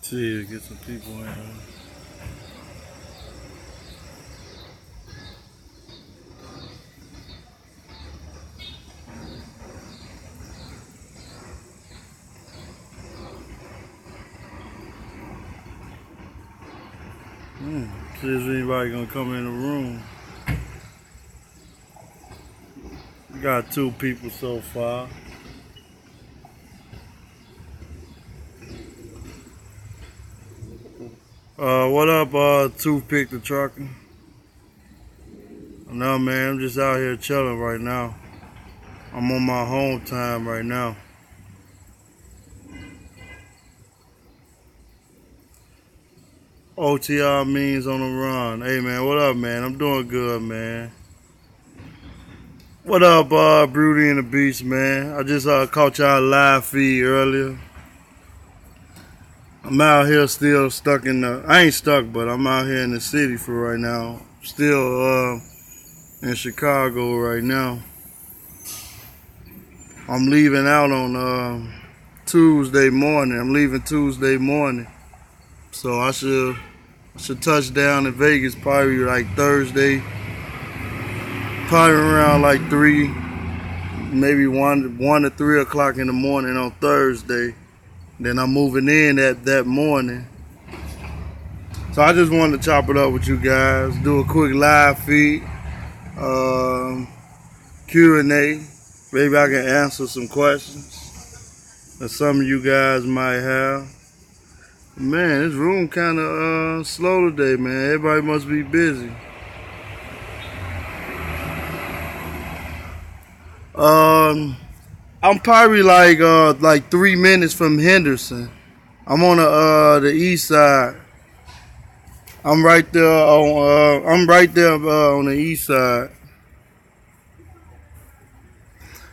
See, get some people in. See if anybody gonna come in the room. We got 2 people so far. What up, Toothpick the Trucker? No, man, I'm just out here chilling right now. I'm on my home time right now. OTR means on the run. Hey, man, what up, man? I'm doing good, man. What up, Broody and the Beast, man? I just caught y'all live feed earlier. I'm out here still stuck in the... I ain't stuck, but I'm out here in the city for right now. Still in Chicago right now. I'm leaving out on Tuesday morning. I'm leaving Tuesday morning. So I should touch down in Vegas probably like Thursday. Probably around like 3, maybe 1 to 3 o'clock in the morning on Thursday. Then I'm moving in that morning. So I just wanted to chop it up with you guys, do a quick live feed, Q&A. Maybe I can answer some questions that some of you guys might have. Man, this room kind of slow today, man. Everybody must be busy. I'm probably like 3 minutes from Henderson. I'm on the east side. I'm right there on the east side.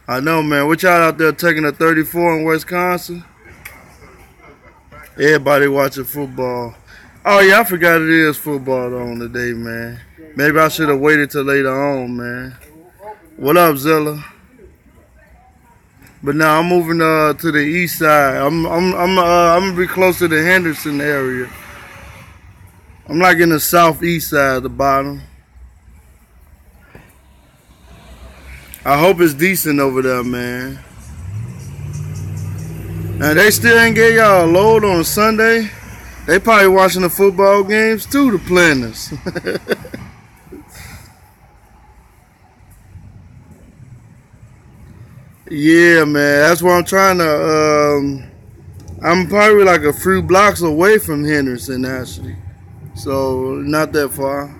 I know, man. What y'all out there taking a 34 in Wisconsin? Everybody watching football. Oh yeah, I forgot it is football on today, man. Maybe I should have waited till later on, man. What up, Zilla? But now I'm moving to the east side. I'm gonna be closer to the Henderson area. I'm like in the southeast side, the bottom. I hope it's decent over there, man. And they still ain't get y'all a load on a Sunday. They probably watching the football games too, the planners. Yeah, man, that's what I'm trying to, I'm probably like a few blocks away from Henderson, actually. So, not that far.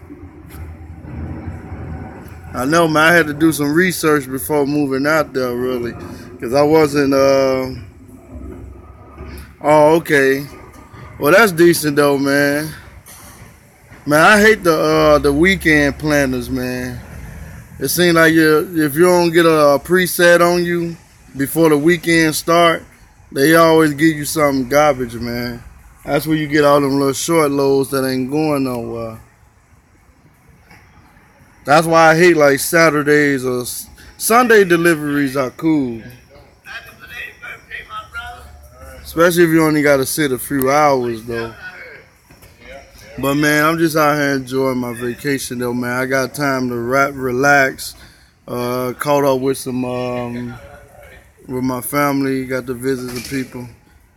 I know, man, I had to do some research before moving out there, really. Because I wasn't, oh, okay. Well, that's decent, though, man. Man, I hate the weekend planners, man. It seems like if you don't get a preset on you before the weekend start, they always give you something garbage, man. That's where you get all them little short loads that ain't going nowhere. That's why I hate like Saturdays or Sunday deliveries are cool. Especially if you only got to sit a few hours, though. But man, I'm just out here enjoying my vacation though, man. I got time to relax. Caught up with some with my family. Got to visit some people.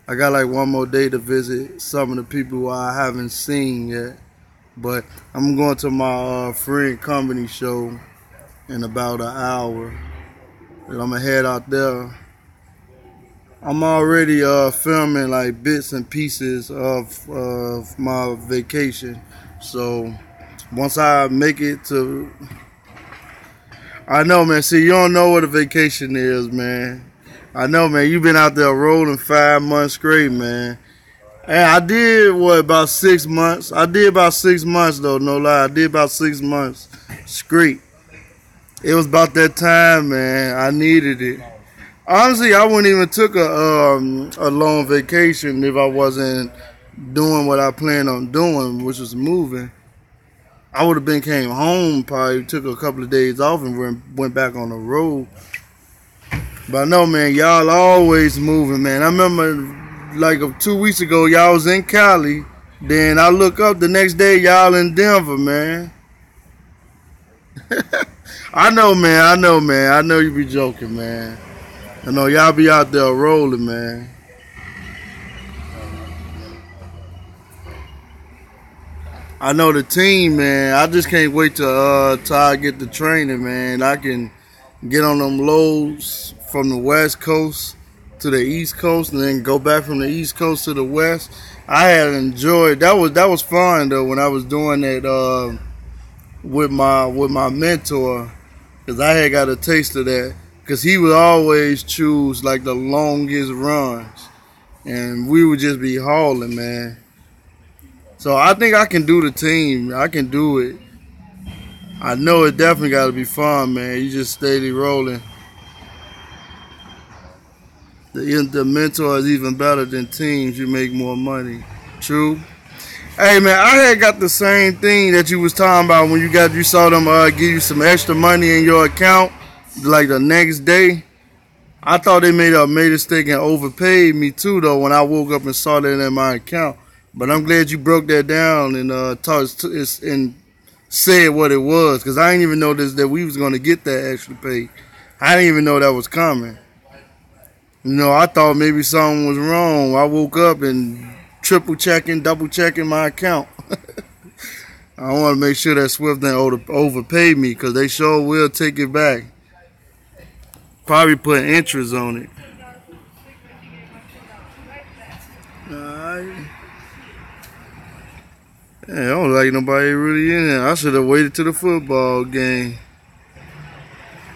I got like 1 more day to visit some of the people who I haven't seen yet. But I'm going to my friend company show in about an hour. And I'm gonna head out there. I'm already filming like bits and pieces of my vacation. So once I make it to, I know, man. See, you don't know what a vacation is, man. I know, man. You've been out there rolling 5 months straight, man. And I did what, about 6 months. I did about 6 months though, no lie. I did about 6 months straight. It was about that time, man. I needed it. Honestly, I wouldn't even took a long vacation if I wasn't doing what I planned on doing, which was moving. I would have been came home, probably took a couple of days off and went back on the road. But I know, man, y'all always moving, man. I remember like 2 weeks ago, y'all was in Cali. Then I look up the next day, y'all in Denver, man. I know, man. I know you be joking, man. I know y'all be out there rolling, man. I know the team, man. I just can't wait till I get the training, man. I can get on them loads from the West Coast to the East Coast, and then go back from the East Coast to the West. I had enjoyed that was fun though when I was doing that with my mentor, because I had got a taste of that, because he would always choose like the longest runs, and we would just be hauling, man. So I think I can do the team. I can do it. I know it definitely got to be fun, man. You just steady rolling. The mentor is even better than teams. You make more money. True. Hey, man, I had got the same thing that you was talking about when you saw them give you some extra money in your account, like the next day. I thought they made a mistake and overpaid me too, though, when I woke up and saw that in my account. But I'm glad you broke that down and and said what it was, because I didn't even know that we was going to get that extra pay. I didn't even know that was coming. You know, I thought maybe something was wrong. I woke up and double checking my account. I want to make sure that Swift didn't overpay me, because they sure will take it back. Probably put interest on it. Yeah, I don't like nobody really in there. I should have waited till the football game.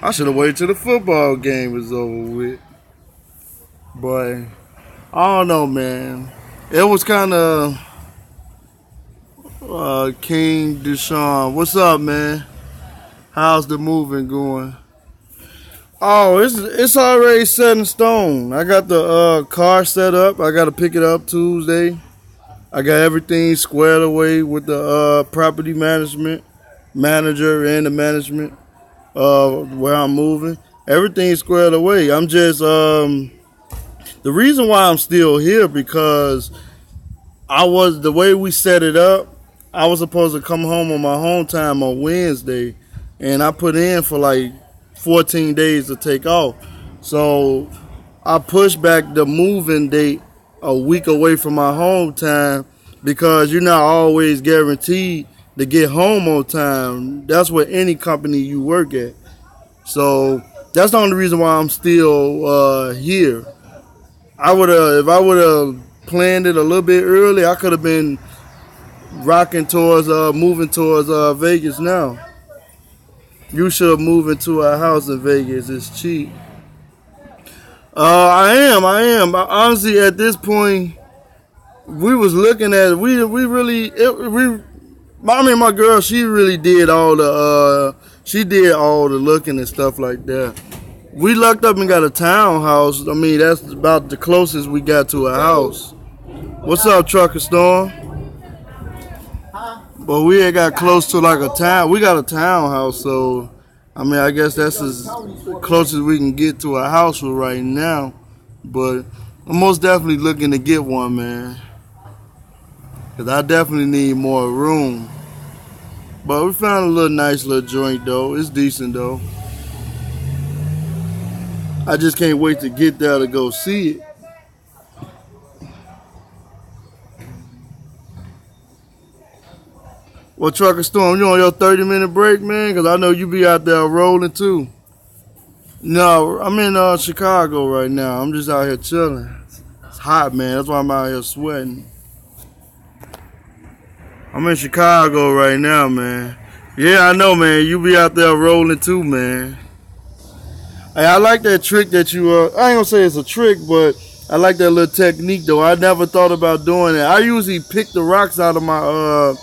I should have waited till the football game was over with. But I don't know, man. It was kind of King Deshaun. What's up, man? How's the moving going? Oh, it's already set in stone. I got the car set up. I got to pick it up Tuesday. I got everything squared away with the property management manager and the management where I'm moving. Everything's squared away. I'm just the reason why I'm still here, because the way we set it up, I was supposed to come home on my home time on Wednesday, and I put in for like 14 days to take off. So I pushed back the moving date a week away from my home time, because you're not always guaranteed to get home on time. That's with any company you work at. So that's the only reason why I'm still here. If I would have planned it a little bit early, I could have been moving towards Vegas now. You should move into a house in Vegas. It's cheap. I am. Honestly, at this point, we was looking at my girl, she really did all the looking and stuff like that. We lucked up and got a townhouse. I mean, that's about the closest we got to a house. What's up, Trucker Storm? But we ain't got close to like a town. We got a townhouse, so I mean, I guess that's as close as we can get to a house for right now. But I'm most definitely looking to get one, man, because I definitely need more room. But we found a nice little joint, though. It's decent, though. I just can't wait to get there to go see it. Well, Trucker Storm, you on your 30-minute break, man? Because I know you be out there rolling, too. No, I'm in Chicago right now. I'm just out here chilling. It's hot, man. That's why I'm out here sweating. I'm in Chicago right now, man. Yeah, I know, man. You be out there rolling, too, man. Hey, I like that trick that you, I ain't gonna say it's a trick, but I like that little technique, though. I never thought about doing it. I usually pick the rocks out of my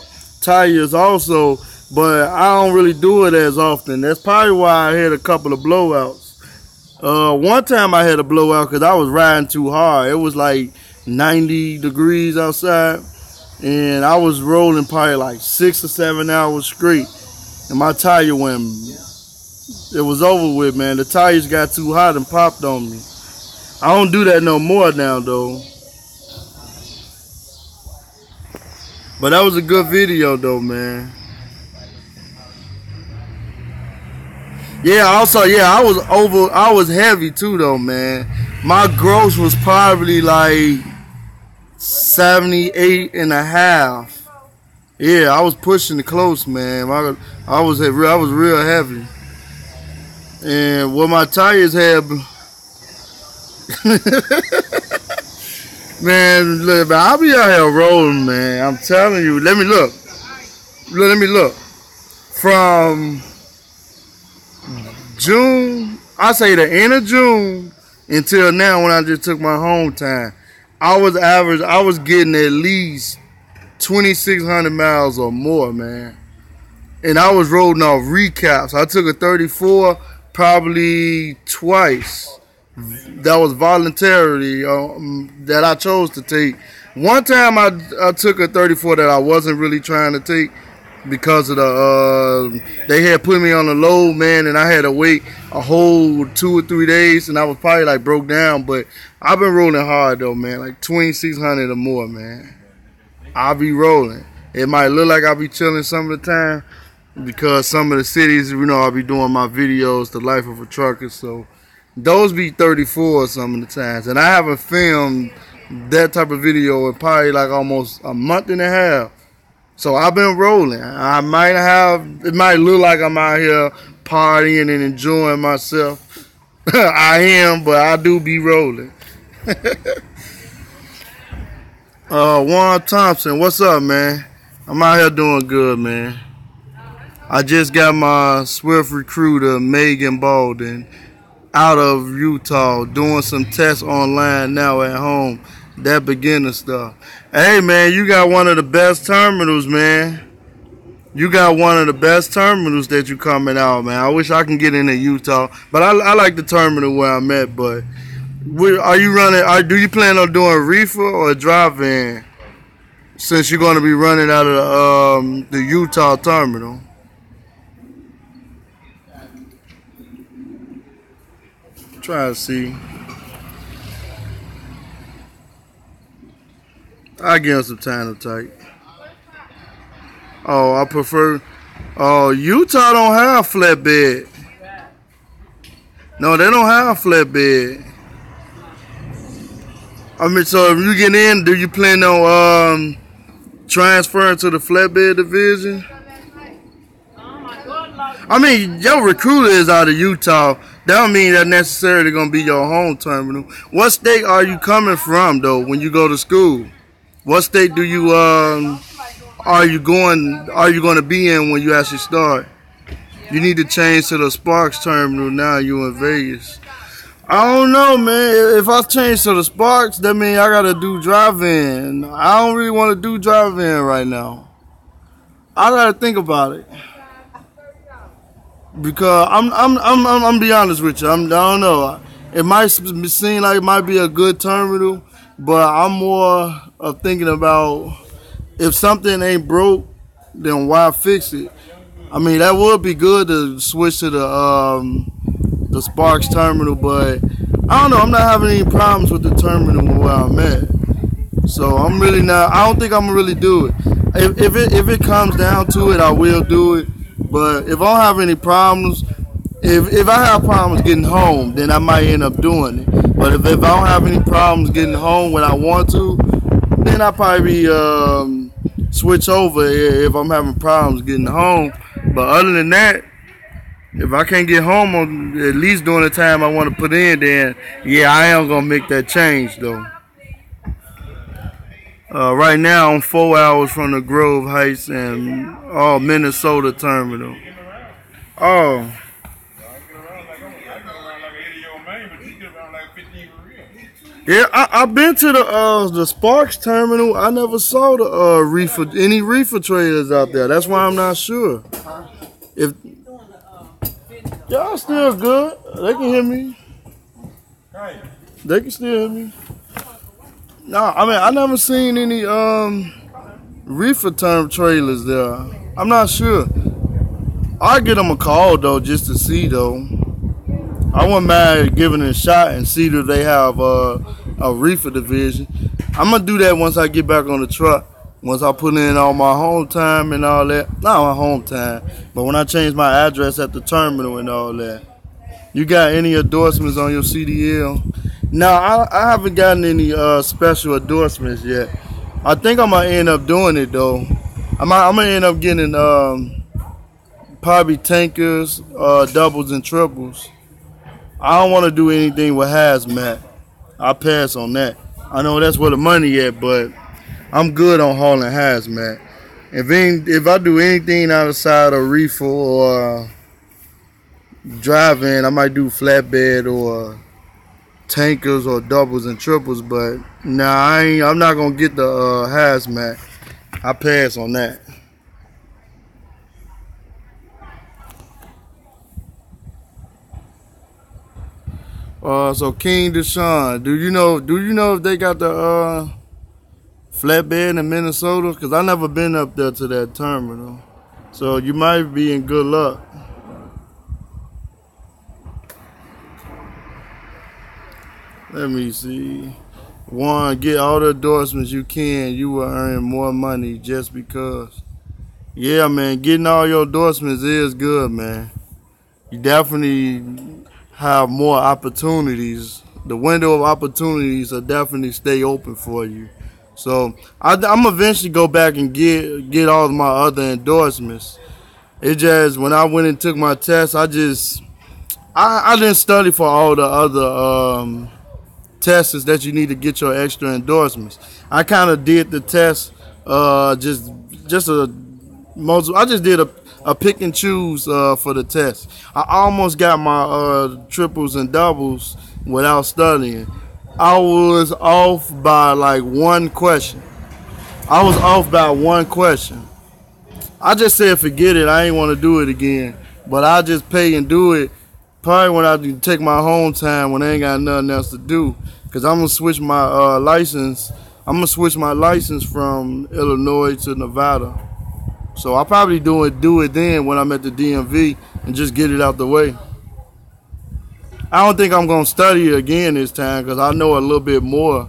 tires also, but I don't really do it as often. That's probably why I had a couple of blowouts. One time I had a blowout because I was riding too hard. It was like 90 degrees outside, and I was rolling probably like 6 or 7 hours straight, and my tire went, it was over with, man. The tires got too hot and popped on me. I don't do that no more now, though. But that was a good video though, man. Yeah, also, yeah, I was heavy too though, man. My gross was probably like 78.5. Yeah, I was pushing it close, man. I was real heavy. And what my tires had, man, look, man, I'll be out here rolling, man. I'm telling you. Let me look. From June, I say the end of June until now, when I just took my home time, I was getting at least 2,600 miles or more, man. And I was rolling off recaps. I took a 34 probably twice. That was voluntarily that I chose to take. One time I took a 34 that I wasn't really trying to take because of the they had put me on a load, man, and I had to wait a whole 2 or 3 days, and I was probably like broke down. But I've been rolling hard though, man, like 2,600 or more, man. I'll be rolling. It might look like I'll be chilling some of the time because some of the cities, you know, I'll be doing my videos, the life of a trucker, so those be 34 some of the times. And I haven't filmed that type of video in probably like almost a month and a half. So I've been rolling. It might look like I'm out here partying and enjoying myself. I am, but I do be rolling. Juan Thompson, what's up, man? I'm out here doing good, man. I just got my Swift recruiter, Megan Baldwin, out of Utah, doing some tests online now at home. That beginner stuff. Hey, man, you got one of the best terminals, man. You got one of the best terminals that you coming out, man. I wish I can get into Utah, but I like the terminal where I'm at. But are you running? Do you plan on doing reefer or drive-in? Since you're going to be running out of the Utah terminal. Try to see. I give him some time to type. Oh, I prefer. Oh, Utah don't have flatbed. No, they don't have flatbed. I mean, so if you get in, do you plan on transferring to the flatbed division? I mean, your recruiter is out of Utah. That don't mean that necessarily gonna be your home terminal. What state are you coming from though when you go to school? What state do you are you going to be in when you actually start? You need to change to the Sparks terminal now. You in Vegas. I don't know, man. If I change to the Sparks, that means I gotta do drive-in. I don't really want to do drive-in right now. I gotta think about it. Because I'm be honest with you. I don't know. It might seem like it might be a good terminal, but I'm more of thinking about if something ain't broke, then why fix it? I mean, that would be good to switch to the Sparks terminal, but I don't know. I'm not having any problems with the terminal where I'm at, so I'm really not. I don't think I'm gonna really do it. If it comes down to it, I will do it. But if I don't have any problems, if I have problems getting home, then I might end up doing it. But if I don't have any problems getting home when I want to, then I'll probably switch over if I'm having problems getting home. But other than that, if I can't get home on at least during the time I want to put in, then yeah, I am going to make that change though. Right now, I'm 4 hours from the Grove Heights and Minnesota terminal. Oh. Yeah, I've been to the Sparks terminal. I never saw the any reefer trailers out there. That's why I'm not sure. If y'all still good, they can hear me. They can still hear me. No, I mean, I never seen any reefer trailers there. I'm not sure. I'll give them a call though, just to see though. I wouldn't mind giving it a shot and see if they have a reefer division. I'm gonna do that once I get back on the truck Once I put in all my home time and all that, not my home time, but when I change my address at the terminal and all that. You got any endorsements on your CDL? No, I haven't gotten any special endorsements yet. I think I'm gonna end up doing it though. I'm gonna end up getting probably tankers, doubles and triples. I don't want to do anything with hazmat. I pass on that. I know that's where the money at, but I'm good on hauling hazmat. If I do anything outside of reefer or driving, I might do flatbed or tankers or doubles and triples, but nah, I'm not gonna get the hazmat. I pass on that. So King Deshaun, do you know if they got the flatbed in Minnesota? Cause I never been up there to that terminal, so you might be in good luck. Let me see. One, get all the endorsements you can. You will earn more money just because. Yeah, man, getting all your endorsements is good, man. You definitely have more opportunities. The window of opportunities will definitely stay open for you. So I'm eventually go back and get all of my other endorsements. It just, when I went and took my test, I didn't study for all the other tests that you need to get your extra endorsements. I kind of did the test I just did a pick and choose for the test. I almost got my triples and doubles without studying. I was off by like one question. I just said forget it. I ain't want to do it again. But I just pay and do it probably when I take my home time when I ain't got nothing else to do. Cause I'm gonna switch my license. I'm gonna switch my license from Illinois to Nevada. So I'll probably do it then when I'm at the DMV and just get it out the way. I don't think I'm gonna study it again this time because I know a little bit more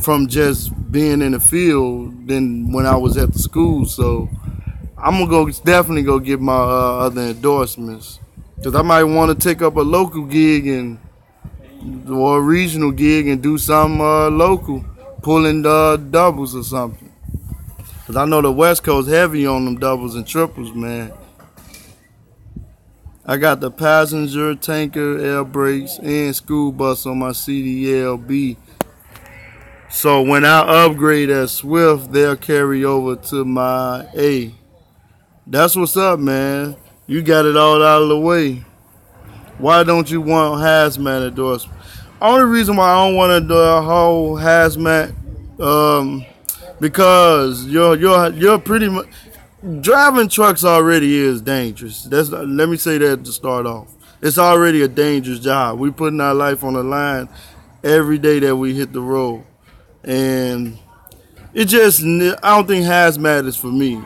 from just being in the field than when I was at the school. So I'm gonna definitely go get my other endorsements because I might want to take up a local gig or a regional gig and do something local, pulling doubles or something. Cause I know the West Coast heavy on them doubles and triples, man. I got the passenger, tanker, air brakes, and school bus on my CDLB. So when I upgrade at Swift, they'll carry over to my A. That's what's up, man. You got it all out of the way. Why don't you want hazmat endorsement? Only reason why I don't want to whole hazmat, because you're pretty much driving trucks already is dangerous. Let me say that to start off. It's already a dangerous job. We putting our life on the line every day that we hit the road, and I don't think hazmat is for me.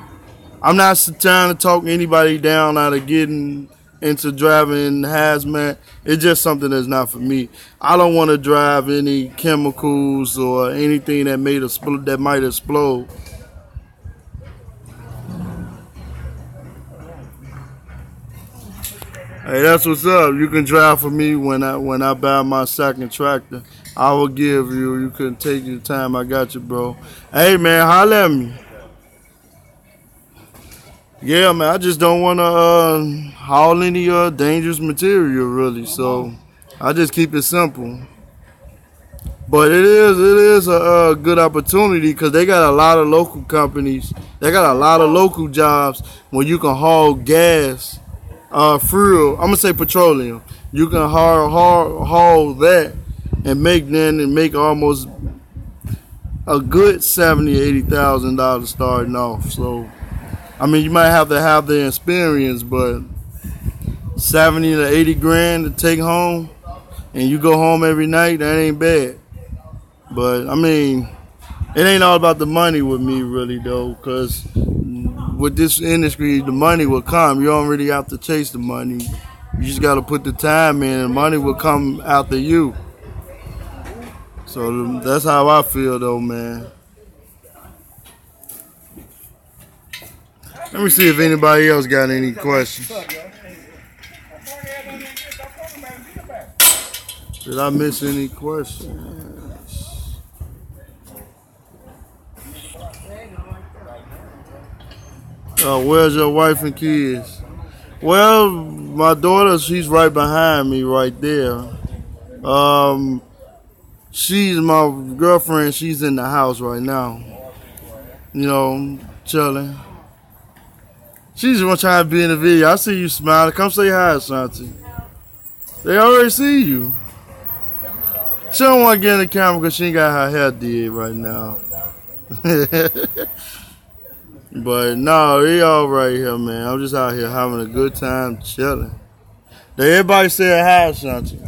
I'm not trying to talk anybody down out of getting into driving hazmat. It's just something that's not for me. I don't want to drive any chemicals or anything that might explode. Hey, that's what's up. You can drive for me when I buy my second tractor. I will give you. You can take your time. I got you, bro. Hey, man, holler at me. Yeah, man, I just don't want to haul any dangerous material, really. So I just keep it simple. But it is a good opportunity because they got a lot of local companies. They got a lot of local jobs where you can haul gas, fuel. I'm gonna say petroleum. You can haul that and make almost a good $70,000-$80,000 starting off. So I mean, you might have to have the experience, but 70 to 80 grand to take home, and you go home every night, that ain't bad. But I mean, it ain't all about the money with me, really, though, because with this industry, the money will come. You don't really have to chase the money. You just got to put the time in, and money will come after you. So that's how I feel, though, man. Let me see if anybody else got any questions. Did I miss any questions? Where's your wife and kids? Well, my daughter, she's right behind me right there. She's my girlfriend. She's in the house right now. You know, chilling. She's just trying to be in the video. I see you smiling. Come say hi, Ashanti. They already see you. She don't want to get in the camera because she ain't got her hair did right now. But no, they all right here, man. I'm just out here having a good time, chilling. Did everybody say hi, Ashanti?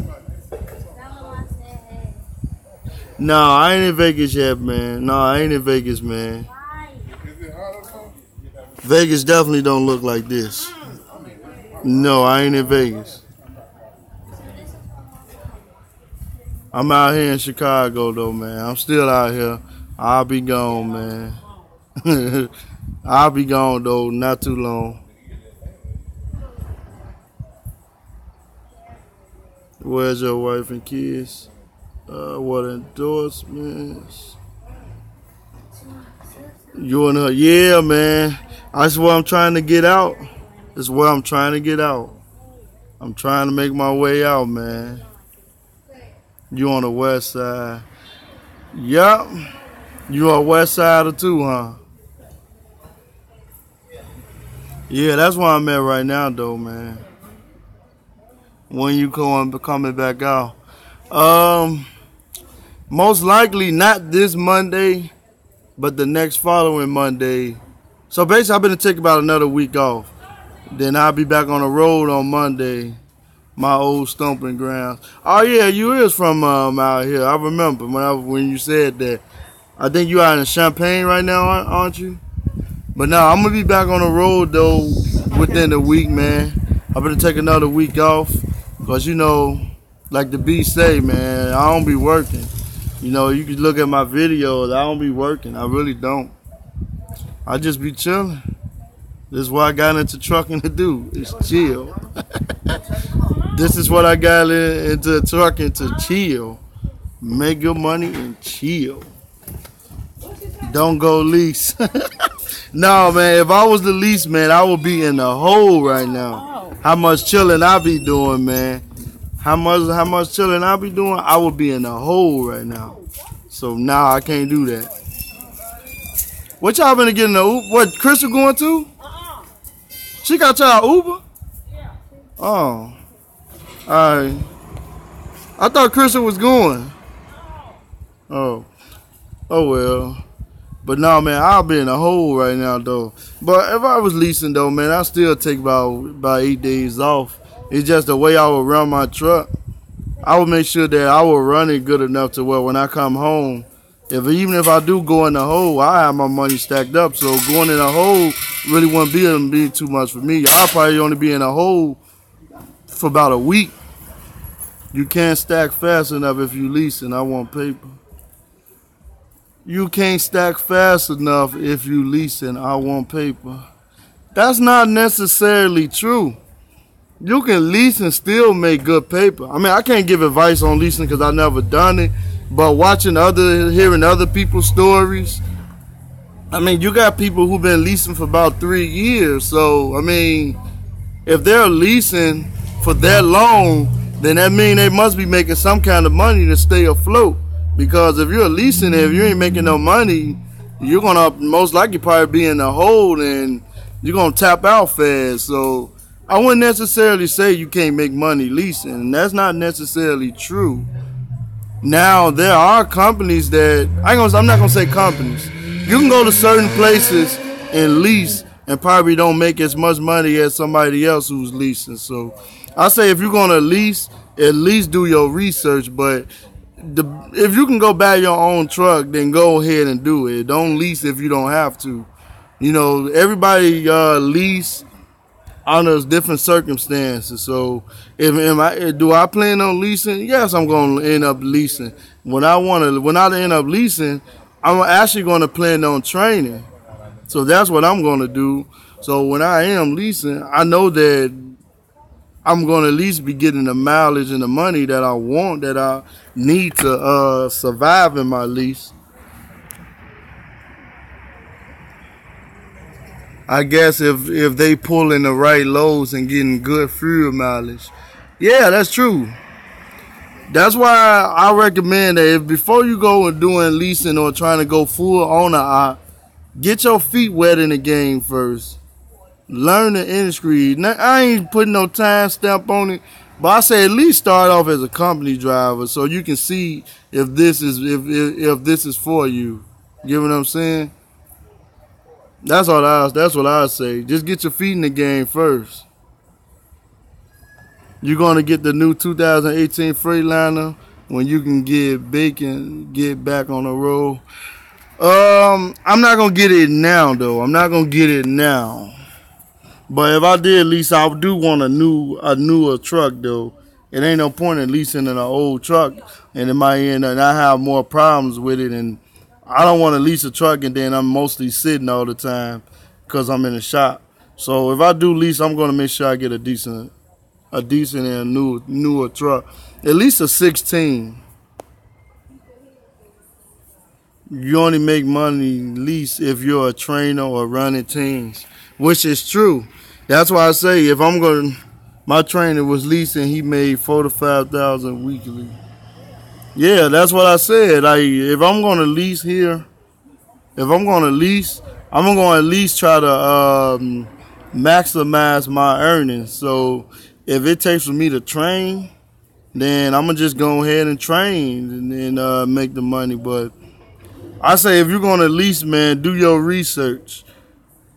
No, I ain't in Vegas yet, man. No, I ain't in Vegas, man. Vegas definitely don't look like this. No, I ain't in Vegas. I'm out here in Chicago, though, man. I'm still out here. I'll be gone, man. I'll be gone, though. Not too long. Where's your wife and kids? What endorsements? You and her? Yeah, man. That's what I'm trying to get out. That's where I'm trying to get out. I'm trying to make my way out, man. You on the west side? Yup. You on west side too, huh? Yeah, that's where I'm at right now, though, man. When you coming back out? Most likely not this Monday, but the next following Monday. So basically, I've been to take about another week off. Then I'll be back on the road on Monday. My old stomping grounds. Oh yeah, you is from out here. I remember when you said that. I think you out in Champaign right now, aren't you? But now I'm gonna be back on the road though within the week, man. I'm gonna take another week off, cause you know, like the B say, man, I don't be working. You know, you can look at my videos. I don't be working. I really don't. I just be chilling. This is what I got into trucking to do. Is chill. This is what I got into trucking to chill. Make your money and chill. Don't go lease. No, man, if I was the lease, man, I would be in the hole right now. How much chilling I be doing, man. How much chilling I be doing, I would be in the hole right now. So now I can't do that. What y'all been getting the Uber? What, Crystal going to? She got y'all Uber? Yeah. Oh. Alright. I thought Crystal was going. Oh. Oh well. But no, man, I'll be in a hole right now though. But if I was leasing though, man, I still take about 8 days off. It's just the way I would run my truck. I would make sure that I would run it good enough to where when I come home, even if I do go in the hole, I have my money stacked up. So going in a hole really wouldn't be too much for me. I'll probably only be in a hole for about a week. You can't stack fast enough if you leasing. I want paper. You can't stack fast enough if you leasing. I want paper. That's not necessarily true. You can lease and still make good paper. I mean, I can't give advice on leasing because I've never done it. But hearing other people's stories, I mean, you got people who've been leasing for about 3 years. So, I mean, if they're leasing for that long, then that means they must be making some kind of money to stay afloat. Because if you're leasing, if you ain't making no money, you're going to most likely probably be in a hole and you're going to tap out fast. So, I wouldn't necessarily say you can't make money leasing. And that's not necessarily true. Now, there are companies that, I'm not going to say companies. You can go to certain places and lease and probably don't make as much money as somebody else who's leasing. So, I say if you're going to lease, at least do your research. But if you can go buy your own truck, then go ahead and do it. Don't lease if you don't have to. You know, everybody lease under different circumstances. So do I plan on leasing? Yes, I'm going to end up leasing. When I end up leasing, I'm actually going to plan on training. So that's what I'm going to do. So when I am leasing, I know that I'm going to at least be getting the mileage and the money that I want, that I need to survive in my lease. I guess if they pulling the right loads and getting good fuel mileage. Yeah, that's true. That's why I recommend that if before you go and doing leasing or trying to go full owner, get your feet wet in the game first. Learn the industry. Now, I ain't putting no time stamp on it, but I say at least start off as a company driver so you can see if this is if this is for you. You get what I'm saying? That's what I say. Just get your feet in the game first. You're gonna get the new 2018 Freightliner when you can get back on the road. I'm not gonna get it now though. I'm not gonna get it now. But if I did lease, I do want a newer truck though. It ain't no point in leasing in an old truck, and it might end up and I have more problems with it. And I don't want to lease a truck and then I'm mostly sitting all the time because I'm in the shop. So if I do lease, I'm gonna make sure I get a decent and newer truck, at least a 16. You only make money least if you're a trainer or running teams, which is true. That's why I say if I'm going, my trainer was leasing, he made $4,000 to $5,000 weekly. Yeah, that's what I said. Like if I'm going to lease here, I'm going to at least try to maximize my earnings. So if it takes for me to train, then I'm going to just go ahead and train and make the money. But I say if you're going to lease, man, do your research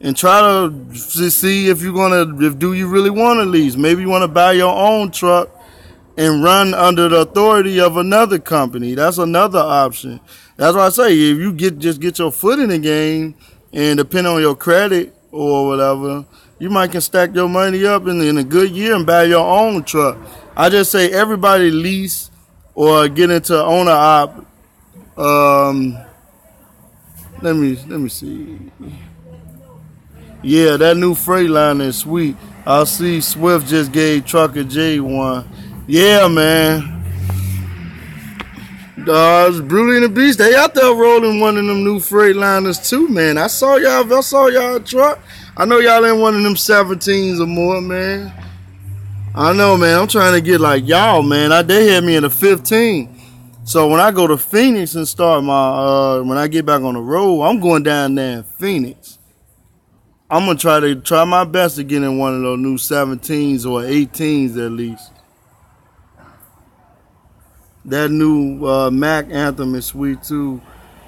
and try to see if do you really want to lease. Maybe you want to buy your own truck and run under the authority of another company. That's another option. That's why I say if you just get your foot in the game and depend on your credit or whatever, you might can stack your money up in a good year and buy your own truck. I just say everybody lease or get into owner op. Let me see. Yeah, that new Freightliner is sweet. I see Swift just gave Trucker J one. Yeah, man. It's Brutally and the Beast. They out there rolling one of them new Freightliners too, man. I saw y'all truck. I know y'all in one of them 17s or more, man. I know, man. I'm trying to get like y'all, man. They had me in a 15. So when I go to Phoenix and start when I get back on the road, I'm going down there in Phoenix. I'm going to try my best to get in one of those new 17s or 18s at least. That new Mac Anthem is sweet too.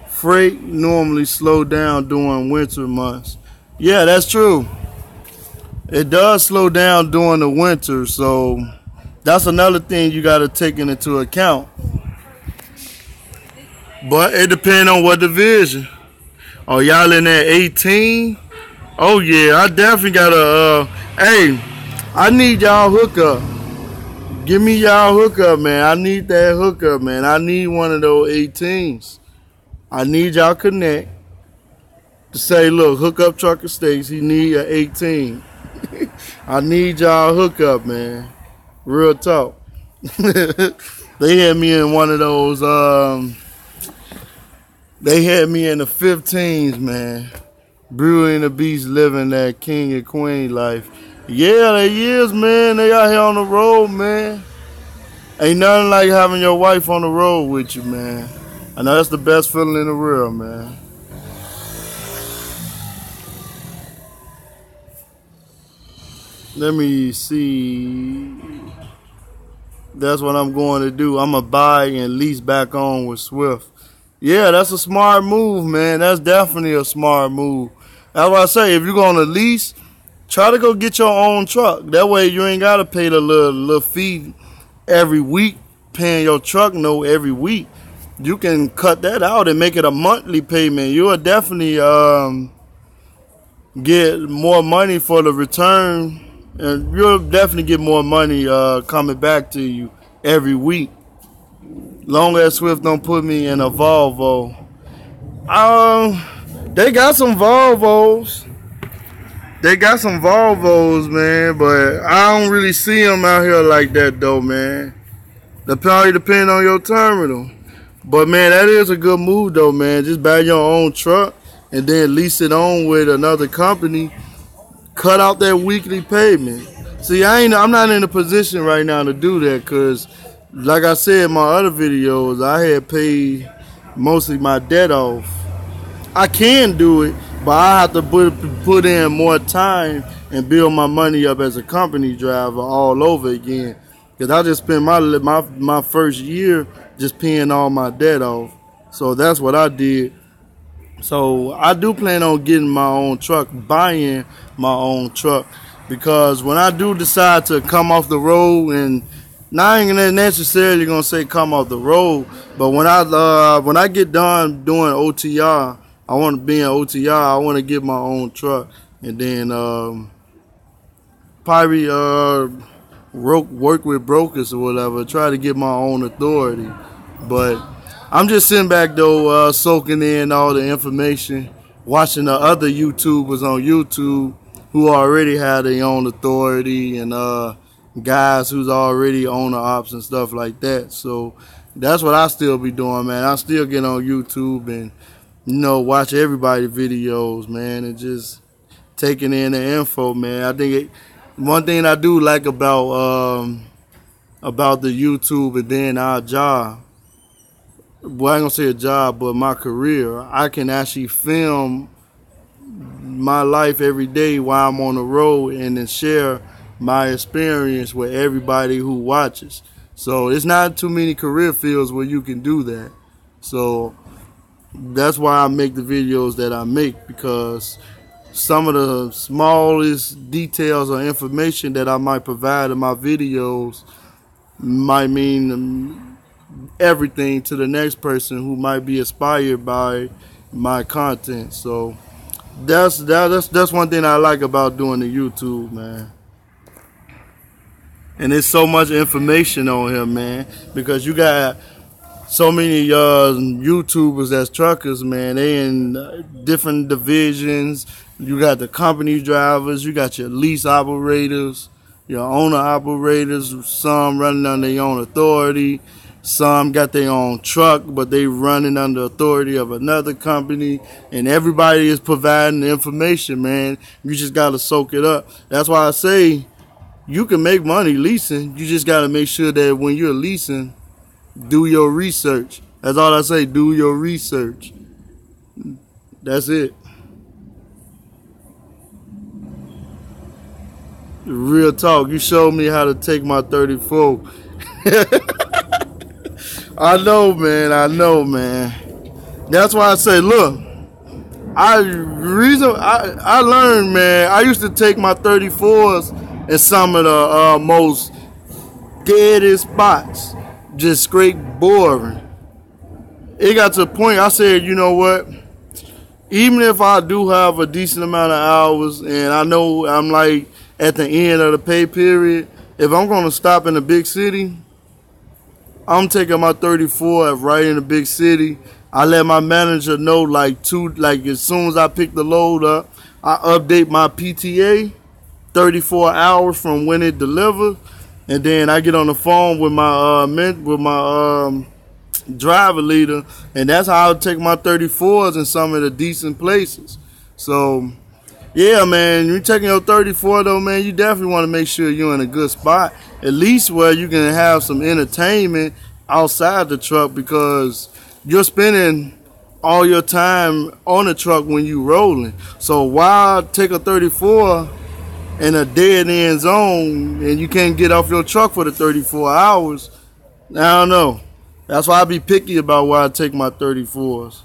Freight normally slow down during winter months. Yeah, that's true. It does slow down during the winter, so that's another thing you got to take into account. But it depends on what division. Oh, y'all in that 18? Oh yeah, I definitely gotta. Hey, I need y'all hookup. Give me y'all hookup, man. I need that hookup, man. I need one of those 18s. I need y'all connect to say, look, hook up Trucker Stakes. He need an 18. I need y'all hookup, man. Real talk. They had me in one of those. They had me in the 15s, man. Brutally and the Beast living that king and queen life. Yeah, they is, man. They out here on the road, man. Ain't nothing like having your wife on the road with you, man. I know that's the best feeling in the world, man. Let me see. That's what I'm going to do. I'm going to buy and lease back on with Swift. Yeah, that's a smart move, man. That's definitely a smart move. That's what I say. If you're going to lease, try to go get your own truck. That way you ain't got to pay the little fee every week, paying your truck note every week. You can cut that out and make it a monthly payment. You'll definitely get more money for the return. And you'll definitely get more money coming back to you every week. Long as Swift don't put me in a Volvo. They got some Volvos. They got some Volvos, man, but I don't really see them out here like that, though, man. That probably depend on your terminal. But, man, that is a good move, though, man. Just buy your own truck and then lease it on with another company. Cut out that weekly payment. See, I'm not in a position right now to do that because, like I said in my other videos, I had paid mostly my debt off. I can do it, but I have to put in more time and build my money up as a company driver all over again. Because I just spent my first year just paying all my debt off. So that's what I did. So I do plan on getting my own truck, buying my own truck. Because when I do decide to come off the road, and now I ain't necessarily gonna say come off the road, but when I get done doing OTR, I want to be in OTR. I want to get my own truck, and then probably work with brokers or whatever. Try to get my own authority. But I'm just sitting back though, soaking in all the information, watching the other YouTubers on YouTube who already have their own authority, and guys who's already owner ops and stuff like that. So that's what I still be doing, man. I still get on YouTube and, you know, watch everybody's videos, man, and just taking in the info, man. I think one thing I do like about the YouTube and then our job, well, I ain't gonna say a job, but my career, I can actually film my life every day while I'm on the road and then share my experience with everybody who watches. So it's not too many career fields where you can do that. So that's why I make the videos that I make, because some of the smallest details or information that I might provide in my videos might mean everything to the next person who might be inspired by my content. So that's one thing I like about doing the YouTube, man. And there's so much information on here, man, because you got so many YouTubers that's truckers, man. They in different divisions. You got the company drivers, you got your lease operators, your owner operators. Some running under their own authority. Some got their own truck, but they running under authority of another company. And everybody is providing the information, man. You just got to soak it up. That's why I say you can make money leasing. You just got to make sure that when you're leasing, do your research. That's all I say. Do your research. That's it. Real talk. You showed me how to take my 34. I know, man. I know, man. That's why I say, look, I learned, man. I used to take my 34s in some of the most deadest spots, just straight boring. It got to a point I said, you know what? Even if I do have a decent amount of hours and I know I'm like at the end of the pay period, if I'm going to stop in a big city, I'm taking my 34 right in the big city. I let my manager know like as soon as I pick the load up, I update my PTA 34 hours from when it delivered, and then I get on the phone with my driver leader, and that's how I take my 34s in some of the decent places. So yeah, man, you're taking your 34 though, man, you definitely want to make sure you're in a good spot, at least where you can have some entertainment outside the truck, because you're spending all your time on the truck when you rolling. So why take a 34 in a dead end zone and you can't get off your truck for the 34 hours? I don't know. That's why I be picky about where I take my 34s.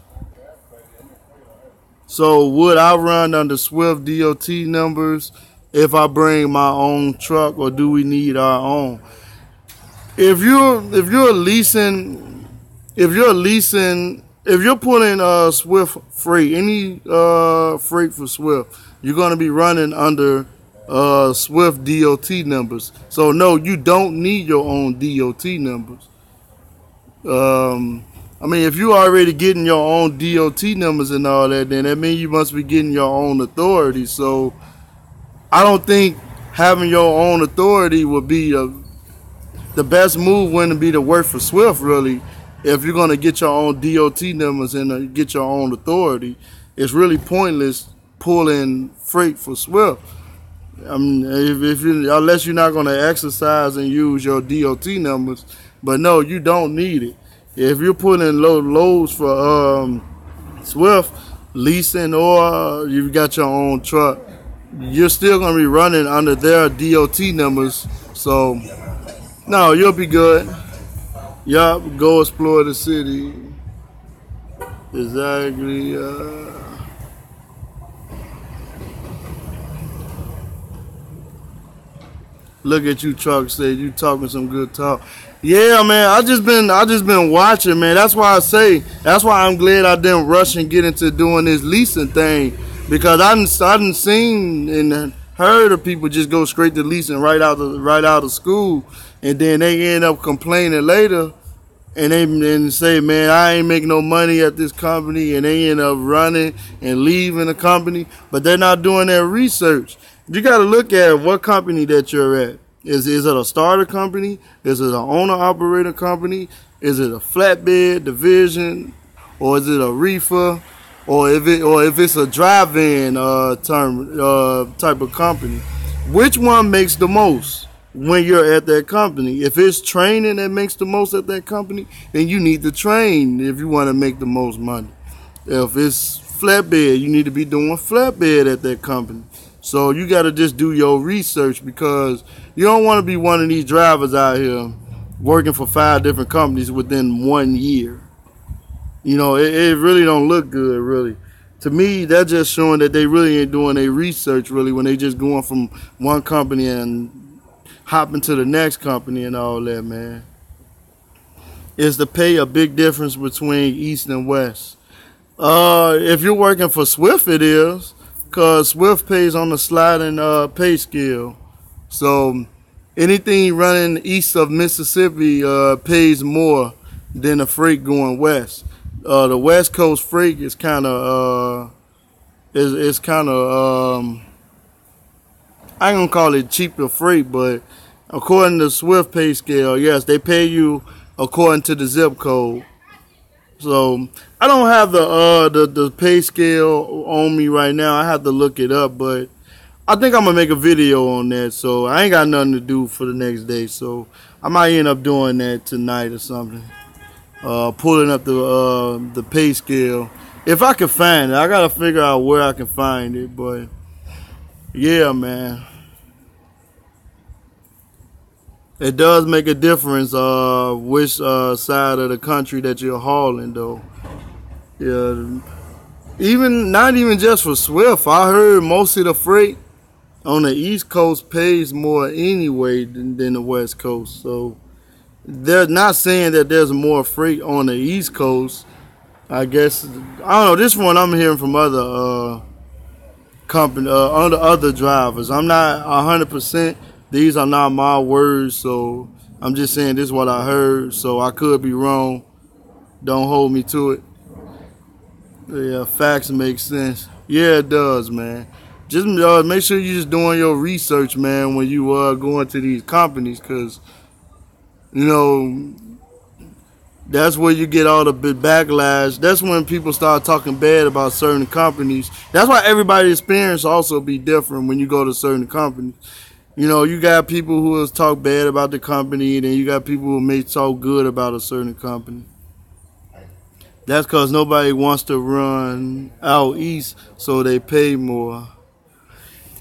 So would I run under Swift DOT numbers if I bring my own truck, or do we need our own? If you're pulling Swift freight, any freight for Swift, you're gonna be running under Swift DOT numbers. So no, you don't need your own DOT numbers. I mean, if you already getting your own DOT numbers and all that, then that means you must be getting your own authority. So I don't think having your own authority would be the best move. Wouldn't be to work for Swift, really. If you're gonna get your own DOT numbers and get your own authority, it's really pointless pulling freight for Swift. I mean, if you, unless you're not gonna exercise and use your DOT numbers, but no, you don't need it. If you're putting loads for Swift, leasing, or you've got your own truck, you're still gonna be running under their DOT numbers. So no, you'll be good. Yup, go explore the city. Exactly. Look at you, truck said you talking some good talk. Yeah, man, I just been watching, man. That's why I'm glad I didn't rush and get into doing this leasing thing, because I done seen and heard of people just go straight to leasing right out of school, and then they end up complaining later, and they say, man, I ain't making no money at this company, and they end up running and leaving the company, but they're not doing their research. You got to look at what company that you're at. Is it a starter company? Is it an owner-operator company? Is it a flatbed division? Or is it a reefer? Or if it's a drive-in type of company? Which one makes the most when you're at that company? If it's training that makes the most at that company, then you need to train if you want to make the most money. If it's flatbed, you need to be doing flatbed at that company. So you got to just do your research, because you don't want to be one of these drivers out here working for 5 different companies within 1 year. You know, it really don't look good, really. To me, that's just showing that they really ain't doing their research, really, when they just going from one company and hopping to the next company and all that, man. Is the pay a big difference between East and West? If you're working for Swift, it is. Because Swift pays on the sliding pay scale. So anything running east of Mississippi pays more than the freight going west. The West Coast freight is kind of I ain't gonna call it cheaper freight, but according to Swift pay scale, yes, they pay you according to the zip code. So I don't have the pay scale on me right now. I have to look it up, but I think I'm gonna make a video on that. So I ain't got nothing to do for the next day, so I might end up doing that tonight or something. Pulling up the pay scale if I can find it. I gotta figure out where I can find it, but yeah, man. It does make a difference which side of the country that you're hauling, though. Yeah, not even just for Swift. I heard most of the freight on the East Coast pays more anyway than the West Coast. So they're not saying that there's more freight on the East Coast. I guess, I don't know. This one I'm hearing from other other drivers. I'm not 100%. These are not my words, so I'm just saying this is what I heard, so I could be wrong. Don't hold me to it. Yeah, facts make sense. Yeah, it does, man. Just make sure you're just doing your research, man, when you going to these companies, because, you know, that's where you get all the backlash. That's when people start talking bad about certain companies. That's why everybody's experience also be different when you go to certain companies. You know, you got people who will talk bad about the company, and then you got people who may talk good about a certain company. That's because nobody wants to run out east, so they pay more.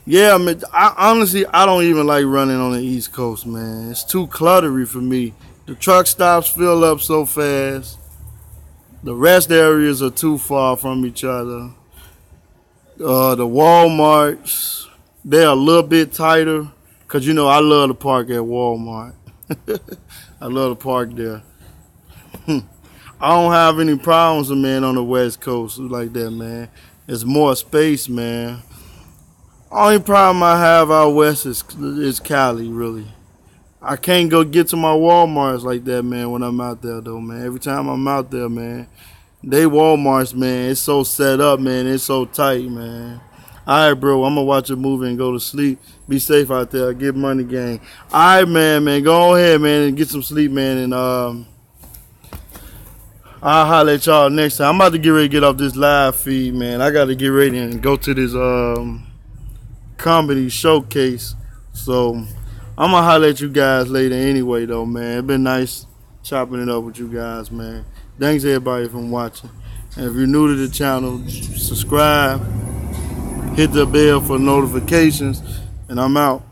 Yeah, I mean, honestly, I don't even like running on the East Coast, man. It's too cluttery for me. The truck stops fill up so fast. The rest areas are too far from each other. The Walmarts, they're a little bit tighter. Because, you know, I love to park at Walmart. I love to park there. I don't have any problems, man, on the West Coast like that, man. It's more space, man. Only problem I have out west is Cali, really. I can't go get to my Walmarts like that, man, when I'm out there, though, man. Every time I'm out there, man, they Walmarts, man, it's so set up, man. It's so tight, man. All right, bro. I'm gonna watch a movie and go to sleep. Be safe out there. Get money, gang. All right, man. Go ahead, man, and get some sleep, man. And I'll holler at y'all next time. I'm about to get ready to get off this live feed, man. I got to get ready and go to this comedy showcase. So I'm gonna holler at you guys later anyway, though, man. It's been nice chopping it up with you guys, man. Thanks everybody for watching. And if you're new to the channel, subscribe, hit the bell for notifications, and I'm out.